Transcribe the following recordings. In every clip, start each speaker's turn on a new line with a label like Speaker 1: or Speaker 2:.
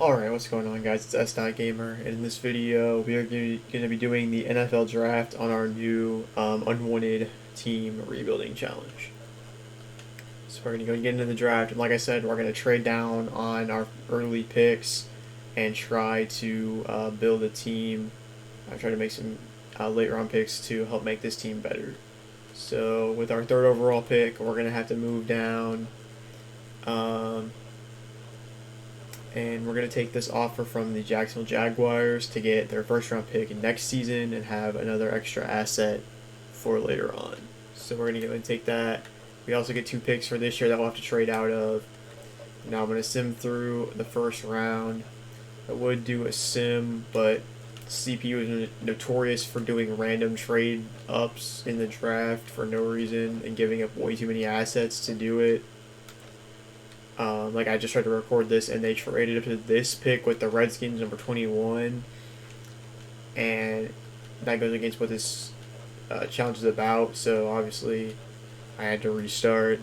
Speaker 1: Alright, what's going on, guys? It's S.Gamer, and in this video we are going to be doing the NFL draft on our new Unwanted team rebuilding challenge. So we're going to go get into the draft, and like I said, we're going to trade down on our early picks and try to build a team. Try to make some late round picks to help make this team better. So with our third overall pick, we're going to have to move down. And we're going to take this offer from the Jacksonville Jaguars to get their first round pick next season and have another extra asset for later on. So we're going to go and take that. We also get 2 picks for this year that we'll have to trade out of. Now I'm going to sim through the first round. I would do a sim, but CPU is notorious for doing random trade ups in the draft for no reason and giving up way too many assets to do it. Like I just tried to record this and they traded up to this pick with the Redskins number 21, and that goes against what this challenge is about, so obviously I had to restart.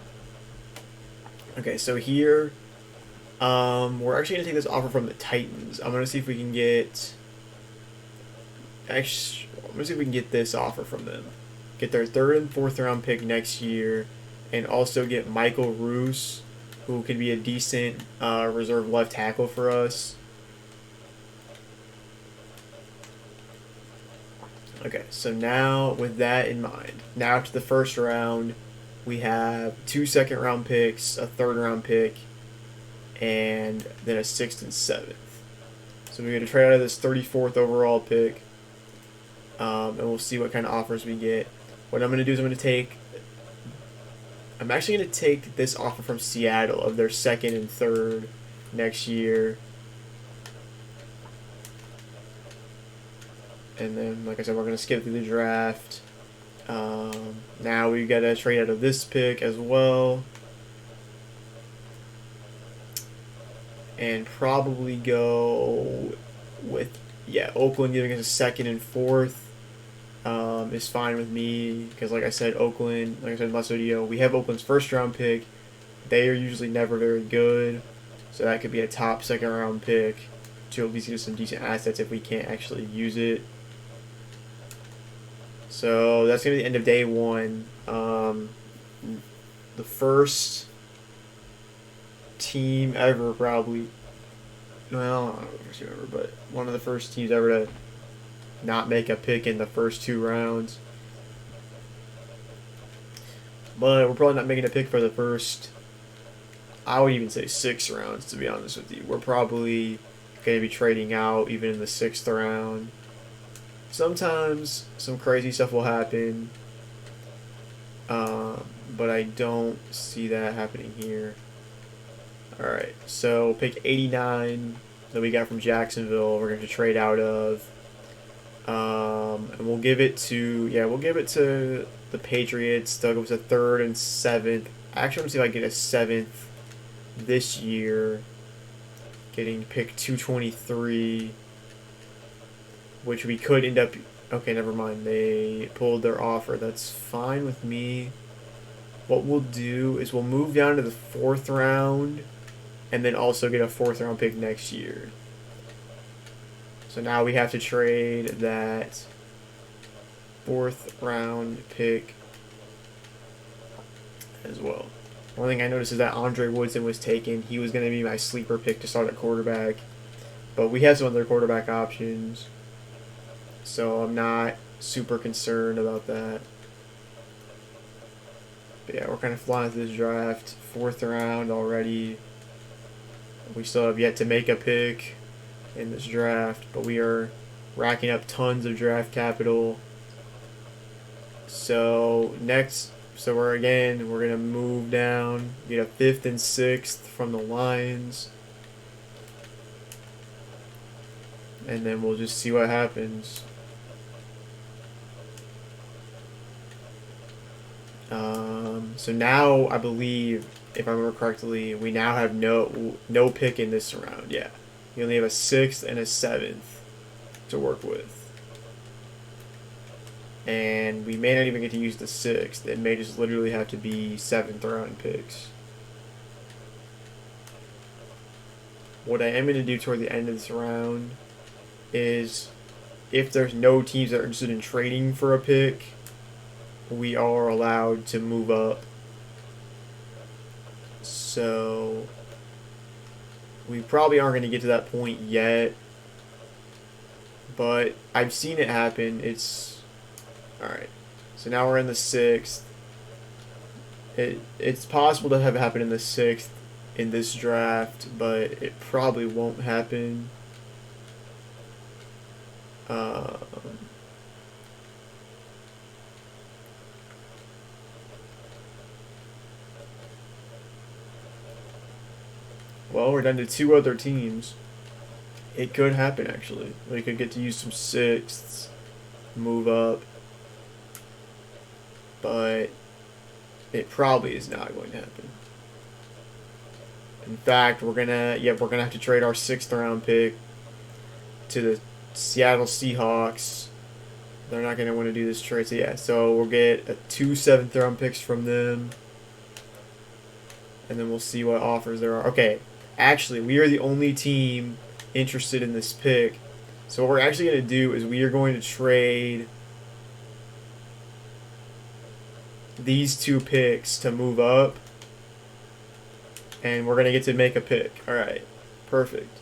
Speaker 1: Okay, so here we're actually going to take this offer from the Titans. I'm going to see if we can get this offer from them. Get their 3rd and 4th round pick next year, and also get Michael Roos, who could be a decent reserve left tackle for us. Okay, so now with that in mind, now to the first round, we have 2 second-round picks, a 3rd round pick, and then a 6th and 7th. So we're going to trade out of this 34th overall pick, and we'll see what kind of offers we get. What I'm going to do is I'm actually going to take this offer from Seattle of their 2nd and 3rd next year. And then, like I said, we're going to skip through the draft. Now we got to trade out of this pick as well. And probably go with, Oakland giving us a 2nd and 4th. Is fine with me because, like I said, Oakland, like I said in last video, we have Oakland's 1st round pick. They are usually never very good, so that could be a top 2nd round pick to at least get some decent assets if we can't actually use it. So that's gonna be the end of day 1. The first team ever, probably. Well, I don't know if first team ever, but one of the first teams ever to not make a pick in the first 2 rounds. But we're probably not making a pick for the first, I would even say 6 rounds, to be honest with you. We're probably going to be trading out even in the 6th round. Sometimes some crazy stuff will happen, but I don't see that happening here. Alright, so pick 89 that we got from Jacksonville, we're going to trade out of. And we'll give it to the Patriots. They'll give us a 3rd and 7th. Actually, I'm gonna see if I can get a 7th this year. Getting pick 223, which we could end up. Okay, never mind. They pulled their offer. That's fine with me. What we'll do is we'll move down to the 4th round, and then also get a 4th round pick next year. So now we have to trade that 4th round pick as well. One thing I noticed is that Andre Woodson was taken. He was going to be my sleeper pick to start at quarterback. But we have some other quarterback options, so I'm not super concerned about that. But yeah, we're kind of flying through this draft. 4th round already. We still have yet to make a pick in this draft, but we are racking up tons of draft capital. So we're gonna move down, get a 5th and 6th from the Lions, and then we'll just see what happens. So now I believe, if I remember correctly, we now have no pick in this round. Yeah. We only have a 6th and a 7th to work with. And we may not even get to use the 6th. It may just literally have to be 7th round picks. what I am going to do toward the end of this round is, if there's no teams that are interested in trading for a pick, we are allowed to move up. So we probably aren't going to get to that point yet, but I've seen it happen. It's alright. So now we're in the 6th. It's possible to have it happen in the 6th in this draft, but it probably won't happen. Well, we're down to 2 other teams. It could happen, actually. We could get to use some 6ths, move up, but it probably is not going to happen. In fact, we're gonna have to trade our 6th round pick to the Seattle Seahawks. They're not gonna want to do this trade, so yeah. So we'll get 2 7th round picks from them, and then we'll see what offers there are. Okay, actually, we are the only team interested in this pick. So what we're actually gonna do is we are going to trade these 2 picks to move up, and we're going to get to make a pick. Alright, perfect.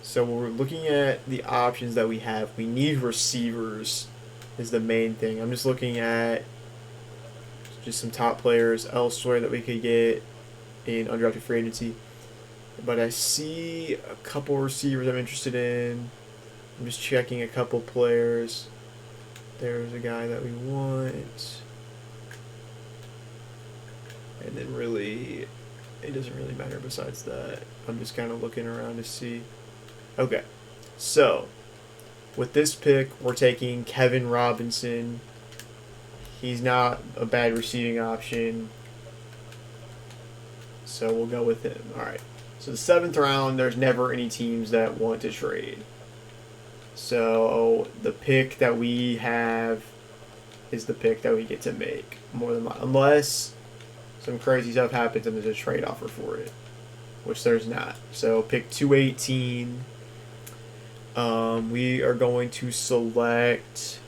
Speaker 1: So we're looking at the options that we have. We need receivers is the main thing. I'm just looking at just some top players elsewhere that we could get in undrafted free agency. But I see a couple receivers I'm interested in. I'm just checking a couple players. There's a guy that we want. And then really, it doesn't really matter besides that. I'm just kind of looking around to see. Okay, so with this pick, we're taking Kevin Robinson. He's not a bad receiving option, so we'll go with him. All right, so the 7th round, there's never any teams that want to trade. So the pick that we have is the pick that we get to make, more than unless some crazy stuff happens and there's a trade offer for it, which there's not. So pick 218. We are going to select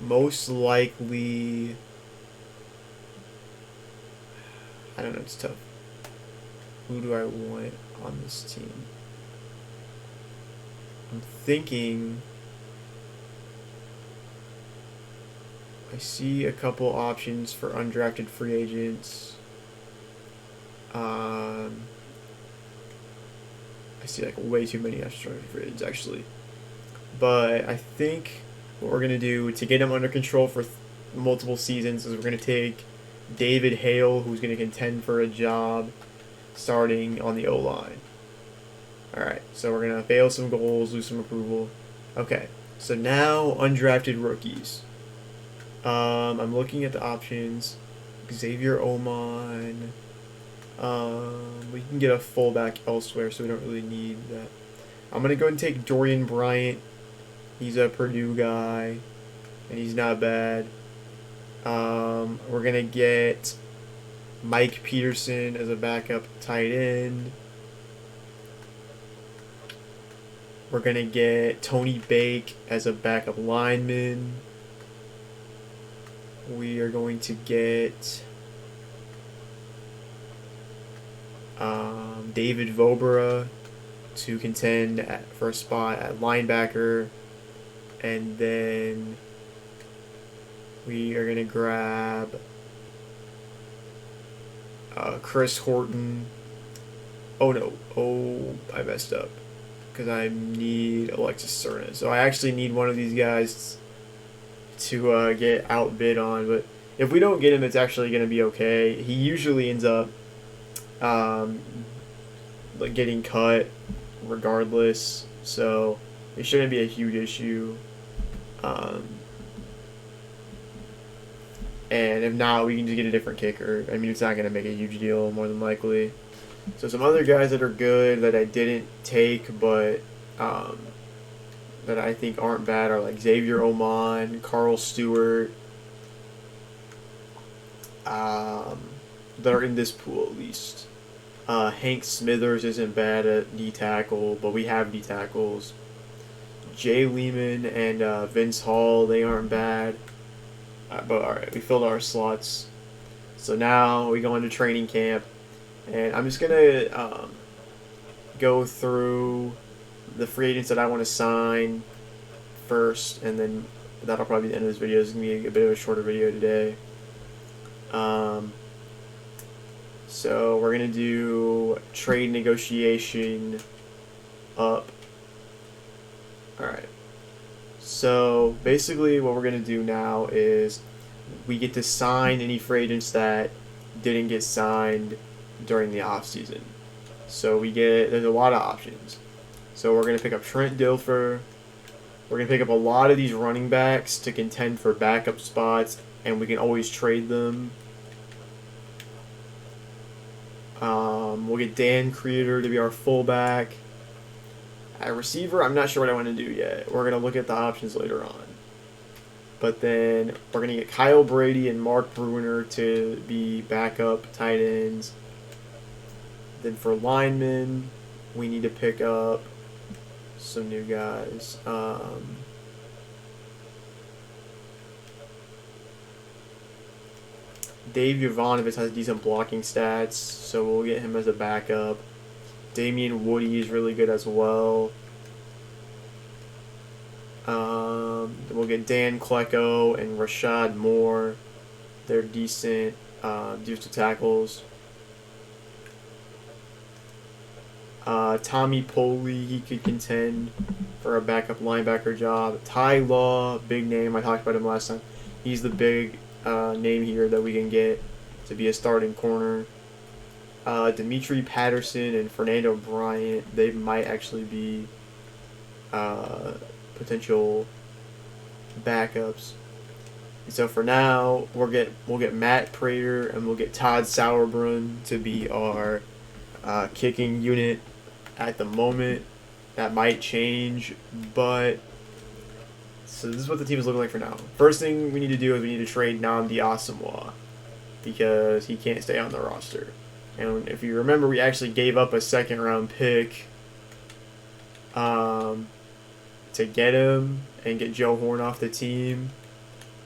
Speaker 1: most likely. I don't know. It's tough. Who do I want on this team? I'm thinking. I see a couple options for undrafted free agents. I see like way too many undrafted free agents actually. But I think what we're going to do to get him under control for multiple seasons is we're going to take David Hale, who's going to contend for a job starting on the O-line. Alright, so we're going to fail some goals, lose some approval. Okay, so now undrafted rookies. I'm looking at the options. Xavier Oman. We can get a fullback elsewhere, so we don't really need that. I'm going to go and take Dorian Bryant. He's a Purdue guy, and he's not bad. We're going to get Mike Peterson as a backup tight end. We're going to get Tony Bake as a backup lineman. We are going to get David Vobera to contend for a spot at linebacker. And then we are going to grab Chris Horton. Oh no. Oh, I messed up. Because I need Alexis Serna. So I actually need one of these guys to get outbid on. But if we don't get him, it's actually going to be okay. He usually ends up like getting cut regardless. So it shouldn't be a huge issue. And if not, we can just get a different kicker. I mean, it's not going to make a huge deal, more than likely. So some other guys that are good that I didn't take, but that I think aren't bad are like Xavier Oman, Carl Stewart, that are in this pool at least. Hank Smithers isn't bad at D tackle, but we have D tackles. Jay Lehman and Vince Hall, they aren't bad. But alright, we filled our slots. So now we go into training camp, and I'm just gonna go through the free agents that I want to sign first, and then that'll probably be the end of this video. It's gonna be a bit of a shorter video today. So we're gonna do trade negotiation up. Alright. So basically what we're gonna do now is we get to sign any free agents that didn't get signed during the off season. So there's a lot of options. So we're gonna pick up Trent Dilfer. We're gonna pick up a lot of these running backs to contend for backup spots, and we can always trade them. We'll get Dan Creator to be our fullback. At receiver, I'm not sure what I want to do yet. We're going to look at the options later on. But then we're going to get Kyle Brady and Mark Bruner to be backup tight ends. Then for linemen, we need to pick up some new guys. Dave Jovanovic has decent blocking stats, so we'll get him as a backup. Damian Woody is really good as well. We'll get Dan Klecko and Rashad Moore. They're decent defensive tackles. Tommy Poley, he could contend for a backup linebacker job. Ty Law, big name. I talked about him last time. He's the big name here that we can get to be a starting corner. Dimitri Patterson and Fernando Bryant, they might actually be potential backups. And so for now, we'll get Matt Prater and we'll get Todd Sauerbrunn to be our kicking unit at the moment. That might change, but so this is what the team is looking like for now. First thing we need to do is we need to trade Nnamdi Asomugha because he can't stay on the roster. And if you remember, we actually gave up a second-round pick to get him and get Joe Horn off the team.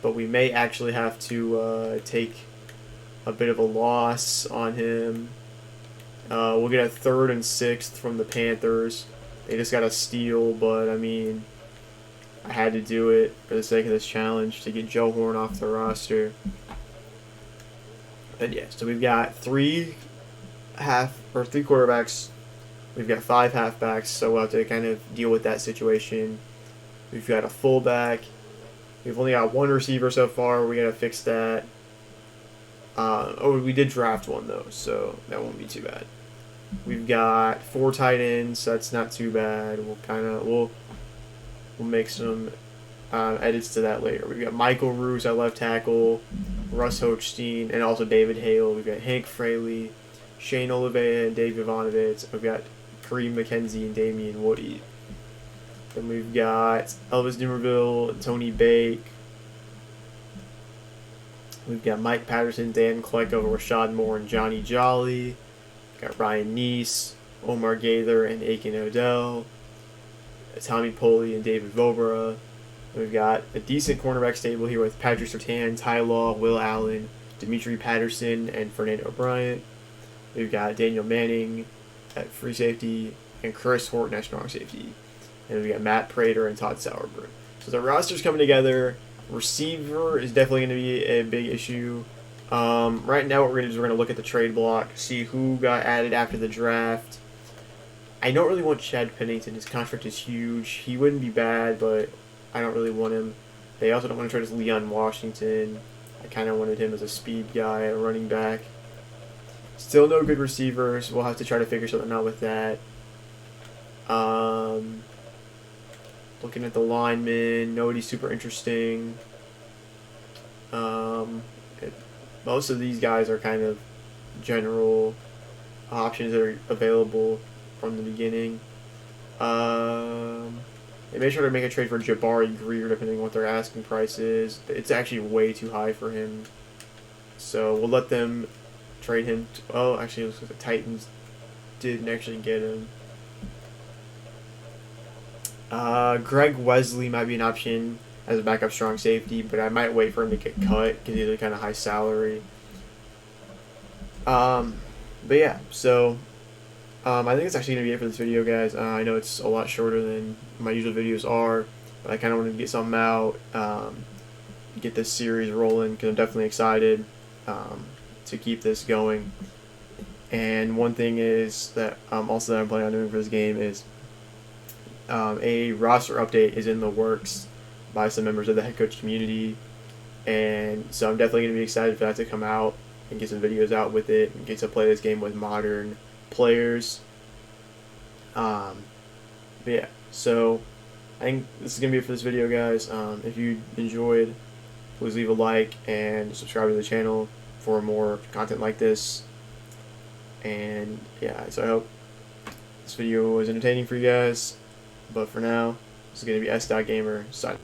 Speaker 1: But we may actually have to take a bit of a loss on him. We'll get a 3rd and 6th from the Panthers. They just got a steal, but, I mean, I had to do it for the sake of this challenge to get Joe Horn off the roster. And yeah, so we've got 3 quarterbacks. We've got 5 halfbacks, so we'll have to kind of deal with that situation. We've got a fullback. We've only got 1 receiver so far. We gotta fix that. We did draft 1 though, so that won't be too bad. We've got 4 tight ends. So that's not too bad. We'll make some edits to that later. We've got Michael Roos at left tackle, Russ Hochstein, and also David Hale. We've got Hank Fraley, Shane Oliveira, and Dave Jovanovic. We've got Kareem McKenzie and Damian Woody. Then we've got Elvis Dimmerville, Tony Bake. We've got Mike Patterson, Dan Klecko, Rashad Moore, and Johnny Jolly. We've got Ryan Neese, Omar Gaither, and Aiken Odell. Tommy Poley and David Vobra. We've got a decent cornerback stable here with Patrick Surtain, Ty Law, Will Allen, Dimitri Patterson, and Fernando Bryant. We've got Daniel Manning at free safety and Chris Horton at strong safety. And we've got Matt Prater and Todd Sauerbrunn. So the roster's coming together. Receiver is definitely going to be a big issue. Right now what we're going to do is we're going to look at the trade block, see who got added after the draft. I don't really want Chad Pennington. His contract is huge. He wouldn't be bad, but I don't really want him. They also don't want to trade us Leon Washington. I kind of wanted him as a speed guy at running back. Still no good receivers. We'll have to try to figure something out with that. Looking at the linemen, nobody's super interesting. Most of these guys are kind of general options that are available from the beginning. They may try to make a trade for Jabari Greer depending on what their asking price is. It's actually way too high for him. So we'll let them trade him. Actually, it looks like the Titans didn't actually get him. Greg Wesley might be an option as a backup strong safety, but I might wait for him to get cut because he's a kind of high salary. But yeah, so I think it's actually going to be it for this video, guys. I know it's a lot shorter than my usual videos are, but I kind of wanted to get something out, get this series rolling because I'm definitely excited to keep this going. And one thing is that also that I'm planning on doing for this game is a roster update is in the works by some members of the head coach community, and so I'm definitely going to be excited for that to come out and get some videos out with it and get to play this game with modern players. But yeah, so I think this is going to be it for this video, guys. If you enjoyed, please leave a like and subscribe to the channel for more content like this. And yeah, so I hope this video was entertaining for you guys. But for now, this is going to be S.Gamer signing.